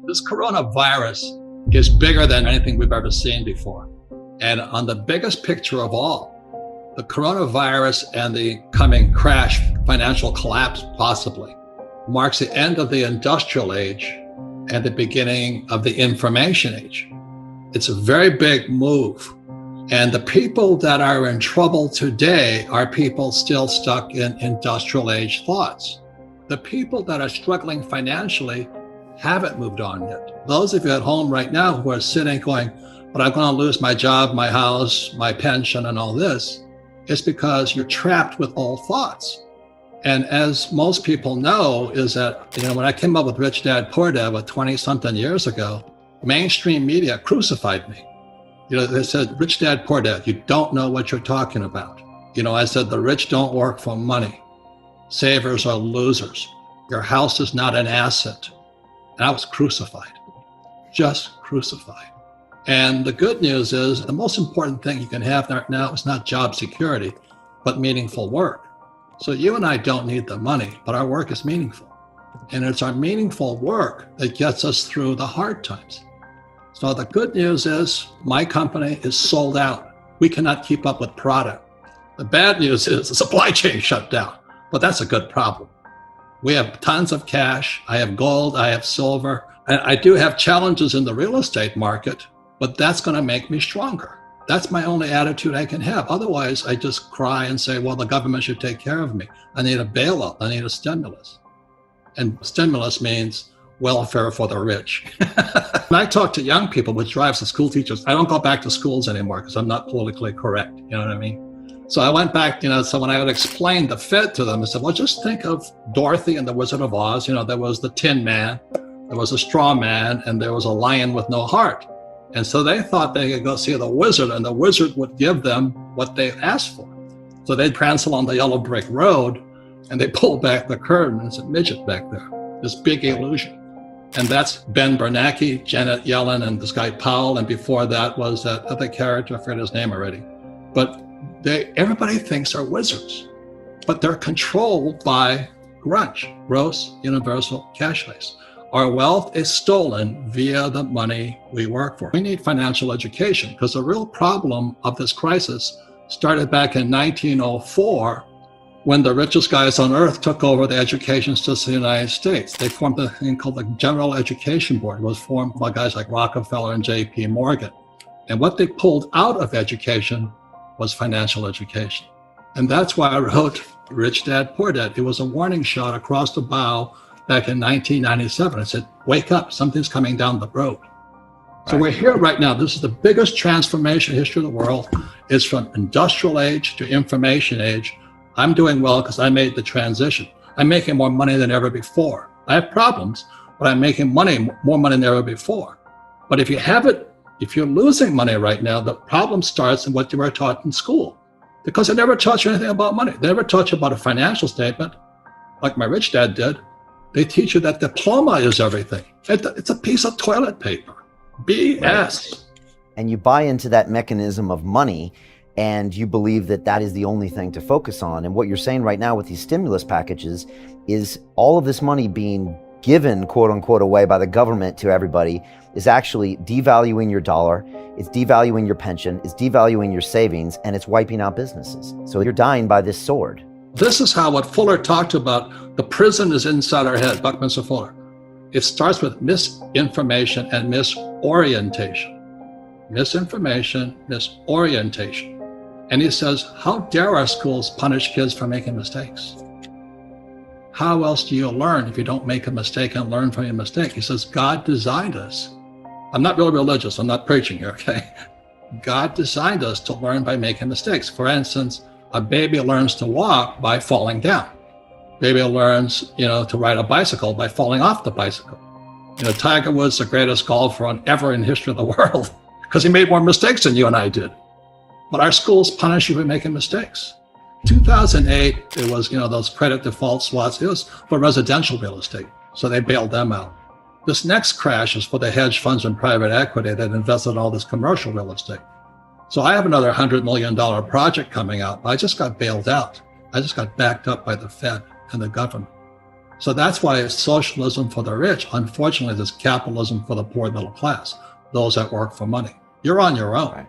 This coronavirus is bigger than anything we've ever seen before. And on the biggest picture of all, the coronavirus and the coming crash, financial collapse possibly, marks the end of the industrial age and the beginning of the information age. It's a very big move. And the people that are in trouble today are people still stuck in industrial age thoughts. The people that are struggling financially haven't moved on yet. Those of you at home right now who are sitting going, but I'm going to lose my job, my house, my pension, and all this, it's because you're trapped with old thoughts. And as most people know, is that, when I came up with Rich Dad, Poor Dad 20-something years ago, mainstream media crucified me. They said, Rich Dad, Poor Dad, you don't know what you're talking about. I said, the rich don't work for money. Savers are losers. Your house is not an asset. And I was crucified, just crucified. And the good news is the most important thing you can have right now is not job security, but meaningful work. So you and I don't need the money, but our work is meaningful. And it's our meaningful work that gets us through the hard times. So the good news is my company is sold out. We cannot keep up with product. The bad news is the supply chain shut down, but that's a good problem. We have tons of cash. I have gold, I have silver. And I do have challenges in the real estate market, but that's going to make me stronger. That's my only attitude I can have. Otherwise, I just cry and say, well, the government should take care of me. I need a bailout. I need a stimulus. And stimulus means welfare for the rich. When I talk to young people, which drives the school teachers, I don't go back to schools anymore because I'm not politically correct. You know what I mean? So I went back, so when I would explain the Fed to them, I said, well, just think of Dorothy and the Wizard of Oz. There was the Tin Man, there was a straw man, and there was a lion with no heart. And so they thought they could go see the wizard, and the wizard would give them what they asked for. So they'd prance along the yellow brick road, and they pulled back the curtain, and it's a midget back there, this big illusion. And that's Ben Bernanke, Janet Yellen, and this guy Powell, and before that was that other character, I forget his name already. But everybody thinks they're wizards, but they're controlled by grunge, gross universal cashless. Our wealth is stolen via the money we work for. We need financial education because the real problem of this crisis started back in 1904 when the richest guys on earth took over the education system in the United States. They formed a thing called the General Education Board. It was formed by guys like Rockefeller and J.P. Morgan. And what they pulled out of education was financial education. And that's why I wrote Rich Dad, Poor Dad. It was a warning shot across the bow back in 1997. I said, wake up, something's coming down the road. So we're here right now. This is the biggest transformation in the history of the world. It's from industrial age to information age. I'm doing well because I made the transition. I'm making more money than ever before. I have problems, but I'm making more money than ever before. But if you're losing money right now, the problem starts in what you were taught in school. Because they never taught you anything about money. They never taught you about a financial statement, like my rich dad did. They teach you that diploma is everything. It's a piece of toilet paper. BS. Right. And you buy into that mechanism of money, and you believe that that is the only thing to focus on. And what you're saying right now with these stimulus packages is all of this money being given, quote unquote, away by the government to everybody is actually devaluing your dollar, it's devaluing your pension, it's devaluing your savings, and it's wiping out businesses. So you're dying by this sword. This is how what Fuller talked about, the prison is inside our head, Buckminster Fuller. It starts with misinformation and misorientation. Misinformation, misorientation. And he says, how dare our schools punish kids for making mistakes? How else do you learn if you don't make a mistake and learn from your mistake? He says, God designed us. I'm not really religious. I'm not preaching here, okay? God designed us to learn by making mistakes. For instance, a baby learns to walk by falling down. Baby learns, to ride a bicycle by falling off the bicycle. Tiger Woods, the greatest golfer ever in the history of the world, because he made more mistakes than you and I did. But our schools punish you for making mistakes. 2008, it was, those credit default swaps. It was for residential real estate. So they bailed them out. This next crash is for the hedge funds and private equity that invested in all this commercial real estate. So I have another $100 million project coming out. I just got bailed out. I just got backed up by the Fed and the government. So that's why it's socialism for the rich. Unfortunately, there's capitalism for the poor middle class, those that work for money. You're on your own.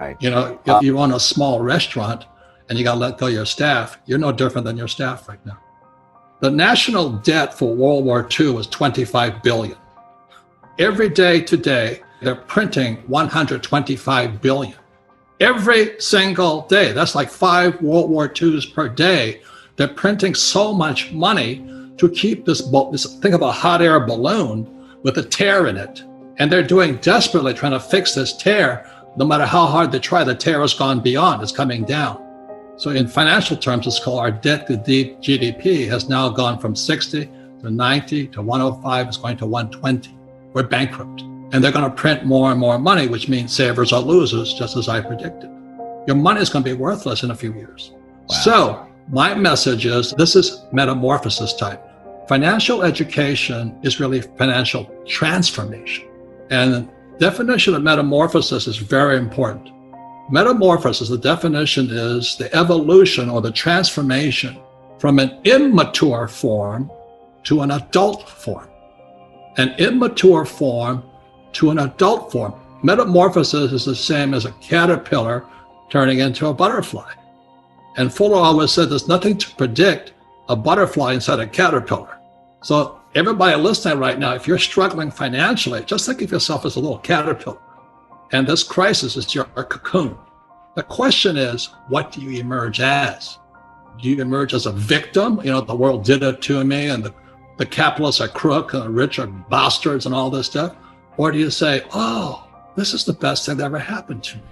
Right. If you own a small restaurant and you got to let go of your staff, you're no different than your staff right now. The national debt for World War II was $25 billion. Every day today, they're printing $125 billion. Every single day. That's like 5 World War IIs per day. They're printing so much money to keep this think of a hot air balloon with a tear in it. And they're doing desperately trying to fix this tear. No matter how hard they try, the tear has gone beyond, it's coming down. So in financial terms, it's called our debt to GDP has now gone from 60 to 90 to 105, it's going to 120. We're bankrupt. And they're going to print more and more money, which means savers are losers, just as I predicted. Your money is going to be worthless in a few years. Wow. So my message is, this is metamorphosis time. Financial education is really financial transformation. And the definition of metamorphosis is very important. Metamorphosis, the definition is the evolution or the transformation from an immature form to an adult form. An immature form to an adult form. Metamorphosis is the same as a caterpillar turning into a butterfly. And Fuller always said there's nothing to predict a butterfly inside a caterpillar. So everybody listening right now, if you're struggling financially, just think of yourself as a little caterpillar. And this crisis is your cocoon. The question is, what do you emerge as? Do you emerge as a victim? The world did it to me, and the capitalists are crook, and the rich are bastards, and all this stuff? Or do you say, oh, this is the best thing that ever happened to me?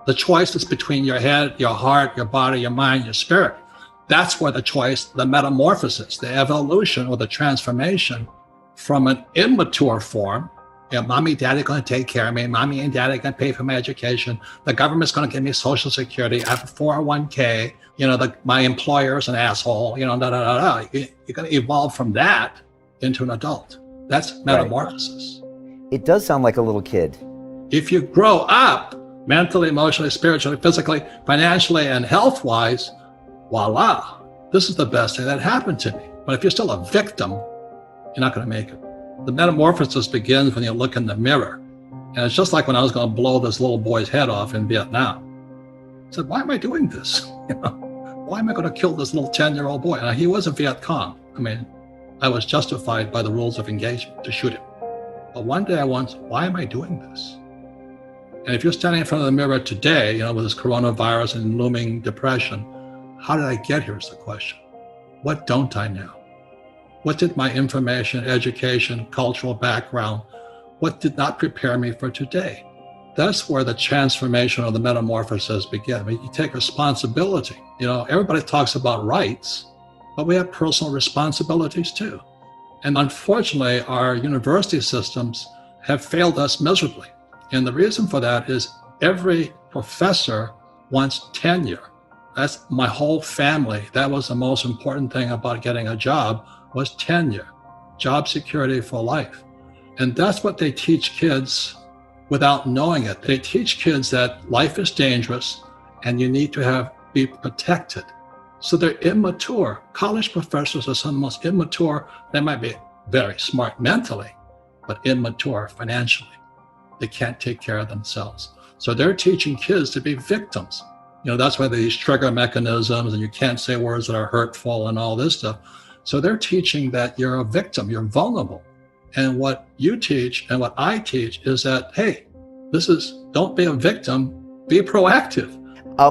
The choice is between your head, your heart, your body, your mind, your spirit. That's where the choice, the metamorphosis, the evolution or the transformation from an immature form. Mommy, daddy going to take care of me. Mommy and daddy going to pay for my education. The government's going to give me Social Security. I have a 401k. My employer is an asshole. You're going to evolve from that into an adult. That's metamorphosis. Right. It does sound like a little kid. If you grow up mentally, emotionally, spiritually, physically, financially, and health-wise, voila, this is the best thing that happened to me. But if you're still a victim, you're not going to make it. The metamorphosis begins when you look in the mirror. And it's just like when I was going to blow this little boy's head off in Vietnam. I said, why am I doing this? Why am I going to kill this little 10-year-old boy? And he was a Viet Cong. I was justified by the rules of engagement to shoot him. But one day I wondered, why am I doing this? And if you're standing in front of the mirror today, with this coronavirus and looming depression, how did I get here is the question. What don't I know? What did my information, education, cultural background, what did not prepare me for today? That's where the transformation or the metamorphosis begin. You take responsibility. Everybody talks about rights, but we have personal responsibilities too. And unfortunately, our university systems have failed us miserably. And the reason for that is every professor wants tenure. That's my whole family. That was the most important thing about getting a job, was tenure, job security for life. And that's what they teach kids without knowing it. They teach kids that life is dangerous and you need to be protected. So they're immature. College professors are some of the most immature. They might be very smart mentally, but immature financially. They can't take care of themselves. So they're teaching kids to be victims. That's why these trigger mechanisms and you can't say words that are hurtful and all this stuff. So they're teaching that you're a victim, you're vulnerable. And what you teach and what I teach is that, hey, don't be a victim, be proactive.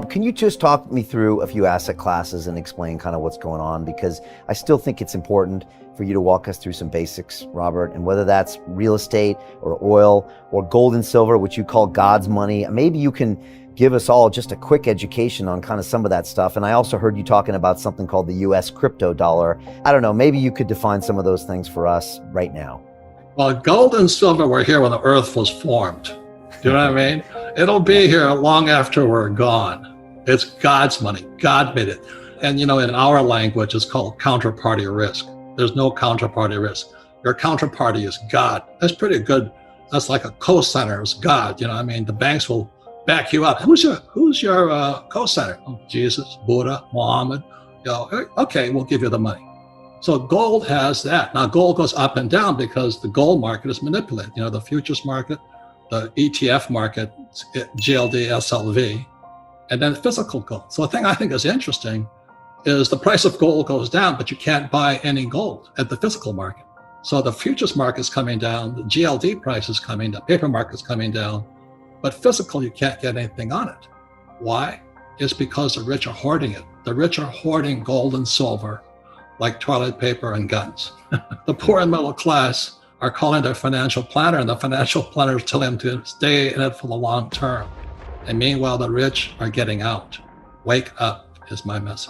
Can you just talk me through a few asset classes and explain kind of what's going on? Because I still think it's important for you to walk us through some basics, Robert, and whether that's real estate or oil or gold and silver, which you call God's money. Maybe you can give us all just a quick education on kind of some of that stuff. And I also heard you talking about something called the US crypto dollar. I don't know, maybe you could define some of those things for us right now. Well, gold and silver were here when the earth was formed. Do you know what I mean? It'll be here long after we're gone. It's God's money. God made it. And in our language, it's called counterparty risk. There's no counterparty risk. Your counterparty is God. That's pretty good. That's like a co-signer is God. The banks will back you up. Who's your co-signer? Oh, Jesus, Buddha, Muhammad. Okay, we'll give you the money. So gold has that. Now gold goes up and down because the gold market is manipulated. You know, the futures market, the ETF market, GLD, SLV, and then physical gold. So the thing I think is interesting is the price of gold goes down, but you can't buy any gold at the physical market. So the futures market is coming down, the GLD price is coming down, paper market is coming down, but physical, you can't get anything on it. Why? It's because the rich are hoarding it. The rich are hoarding gold and silver like toilet paper and guns. The poor and middle class are calling their financial planner, and the financial planner is telling them to stay in it for the long term. And meanwhile, the rich are getting out. Wake up is my message.